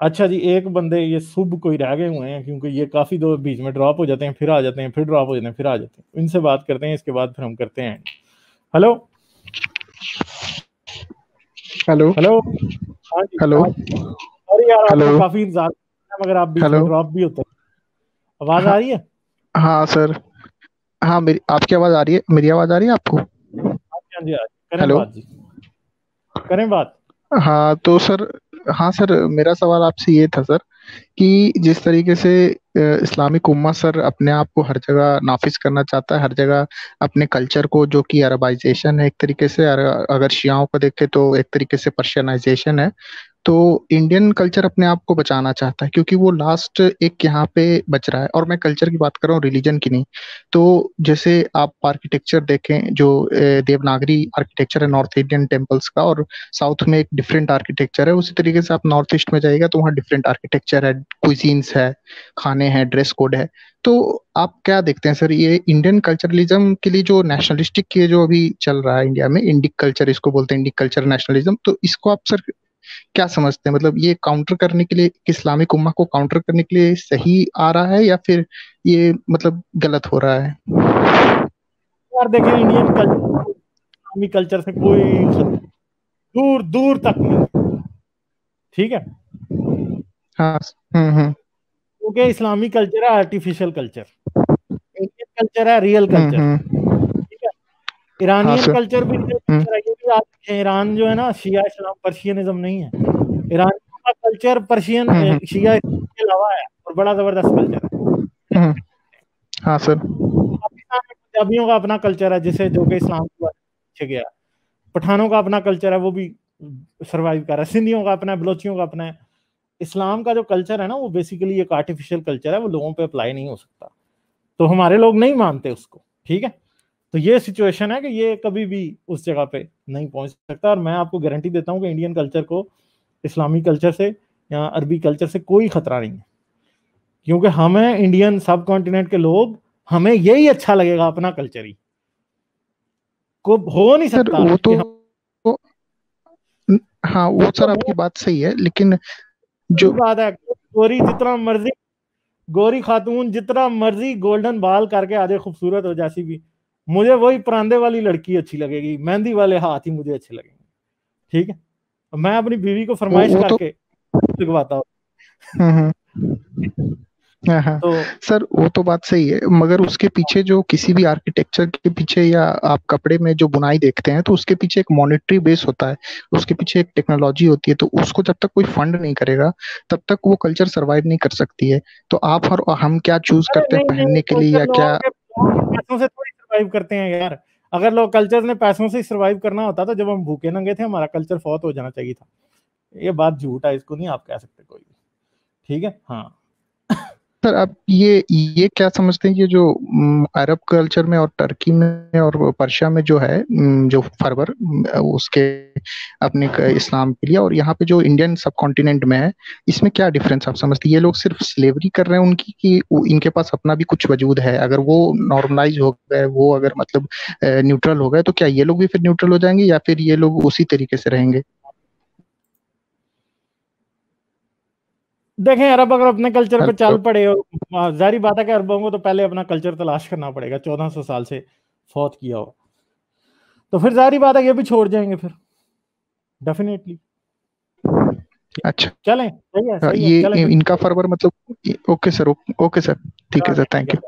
अच्छा जी, एक बंदे ये सुब कोई रह गए हुए हैं, क्योंकि ये काफी दो बीच में ड्रॉप हो जाते हैं, फिर आ जाते हैं, फिर ड्रॉप हो जाते हैं, फिर आ जाते हैं। इनसे बात करते हैं, इसके बाद फिर हम करते हैं। हेलो। हेलो। हेलो। हाँ जी हेलो। आप। अरे यार, हेलो। आपका काफी इंतजार है, मगर आप बीच हेलो। में ड्रॉप भी होते हैं। आवाज हाँ। आ रही है? हाँ सर। हाँ, मेरी आपकी आवाज़ आ रही है, मेरी आवाज़ आ रही है आपको? हाँ जी, हाँ जी, करें हेलो। बात जी, करें बात। हाँ तो सर, हाँ सर, मेरा सवाल आपसे ये था सर कि जिस तरीके से इस्लामिक उम्मा सर अपने आप को हर जगह नाफिज करना चाहता है, हर जगह अपने कल्चर को, जो कि अरबाइजेशन है एक तरीके से, अगर शियाओं को देखें तो एक तरीके से पर्शियनाइजेशन है, तो इंडियन कल्चर अपने आप को बचाना चाहता है क्योंकि वो लास्ट एक यहाँ पे बच रहा है। और मैं कल्चर की बात कर रहा हूँ, रिलीजन की नहीं। तो जैसे आप आर्किटेक्चर देखें, जो देवनागरी आर्किटेक्चर है नॉर्थ इंडियन टेम्पल्स का, और साउथ में एक डिफरेंट आर्किटेक्चर है, उसी तरीके से आप नॉर्थ ईस्ट में जाइएगा तो वहाँ डिफरेंट आर्किटेक्चर है, क्विजीन्स है, खाने हैं, ड्रेस कोड है। तो आप क्या देखते हैं सर, ये इंडियन कल्चरलिज्म के लिए जो नेशनलिस्टिक ये जो अभी चल रहा है इंडिया में, इंडिक कल्चर इसको बोलते हैं, इंडिक कल्चर नेशनलिज्म, तो इसको आप सर क्या समझते हैं? मतलब ये काउंटर करने के लिए, इस्लामिक उम्मा को काउंटर करने के लिए सही आ रहा है या फिर ये मतलब गलत हो रहा है? यार देखें, इंडियन कल्चर इस्लामी कल्चर से कोई दूर दूर तक नहीं है। ठीक है। हाँ। हम्म। क्योंकि इस्लामी कल्चर है आर्टिफिशियल कल्चर, इंडियन कल्चर है रियल कल्चर। हम्म। ठीक है। हाँ ईरानियन सर। कल्चर भी रियल हम्म। कल्चर है, ये भी आज देखें, ईरान जो है ना, शिया इस्लाम पर्शियनिज्म नहीं है। ईरानियों का कल्चर पर्शियन हम्म। शिया इस्लाम के अलावा है, और बड़ा जबरदस्त कल्चर है। हम्म। हाँ सर। पाकिस्तान में पंजाबियों का अपना कल्चर है, जिसे जो कि इस्लाम के बाद पीछे गया। पठानों का अपना कल्चर है, वो भी सरवाइव कर रहा है। सिंधियों का अपना है, बलोचियों का अपना है। इस्लाम का जो कल्चर है ना, वो बेसिकली एक आर्टिफिशियल कल्चर है, वो लोगों पे अप्लाई नहीं हो सकता। तो हमारे लोग नहीं मानते उसको। ठीक है। तो ये सिचुएशन है कि ये कभी भी उस जगह पे नहीं पहुंच सकता, और मैं आपको गारंटी देता हूं कि इंडियन कल्चर को इस्लामी कल्चर से या अरबी कल्चर से कोई खतरा नहीं है। क्योंकि हमें इंडियन सब कॉन्टिनेंट के लोग, हमें यही अच्छा लगेगा, अपना कल्चर ही। को हो नहीं सर सकता वो कि तो, हम हाँ वो तो सर आपकी हो। बात सही है, लेकिन सही जो बात है। गोरी जितना मर्जी, गोरी खातून जितना मर्जी गोल्डन बाल करके आ जाए, खूबसूरत हो जैसी भी, मुझे वही परांदे वाली लड़की अच्छी लगेगी, मेहंदी वाले हाथ ही मुझे अच्छे लगेंगे। ठीक है। मैं अपनी बीवी को फरमाइश वो तो, करके लगवाता हूँ। हम्म। हाँ हाँ। तो सर वो तो बात सही है, मगर उसके पीछे जो किसी भी आर्किटेक्चर के पीछे, या आप कपड़े में जो बुनाई देखते हैं, तो उसके पीछे एक मॉनेटरी बेस होता है, उसके पीछे एक टेक्नोलॉजी होती है, तो उसको जब तक कोई फंड नहीं करेगा तब तक वो कल्चर सरवाइव नहीं कर सकती है। तो आप और हम क्या चूज अरे करते हैं नहीं नहीं, पहनने के लिए, कल्चर या लोगों क्या? के पैसों से थोड़ी सरवाइव करते हैं यार। अगर लोग कल्चर ने पैसों से सरवाइव करना होता तो जब हम भूखे नंगे थे, हमारा कल्चर फौत हो जाना चाहिए था। ये बात झूठ है, इसको नहीं आप कह सकते कोई भी। ठीक है। हाँ। सर आप ये क्या समझते हैं, ये जो अरब कल्चर में और टर्की में और पर्शिया में जो है, जो फर्वर उसके अपने इस्लाम के लिए, और यहाँ पे जो इंडियन सब कॉन्टिनेंट में है, इसमें क्या डिफरेंस आप समझते हैं? ये लोग सिर्फ स्लेवरी कर रहे हैं उनकी, कि इनके पास अपना भी कुछ वजूद है? अगर वो नॉर्मलाइज हो गए, वो अगर मतलब न्यूट्रल हो गए, तो क्या ये लोग भी फिर न्यूट्रल हो जाएंगे, या फिर ये लोग उसी तरीके से रहेंगे? देखें, अरब अगर अपने कल्चर पे चल हेलो। पड़े हो, जारी बात है कि अरबों को तो पहले अपना कल्चर तलाश करना पड़ेगा, 1400 साल से फौत किया हो, तो फिर जारी बात है ये भी छोड़ जाएंगे फिर, डेफिनेटली। अच्छा। चलें, सही है, सही है, ये चलें फिर। इनका फर्वर मतलब, ओके सर, ओके सर, ठीक है सर, ठीक थैंक है। यू।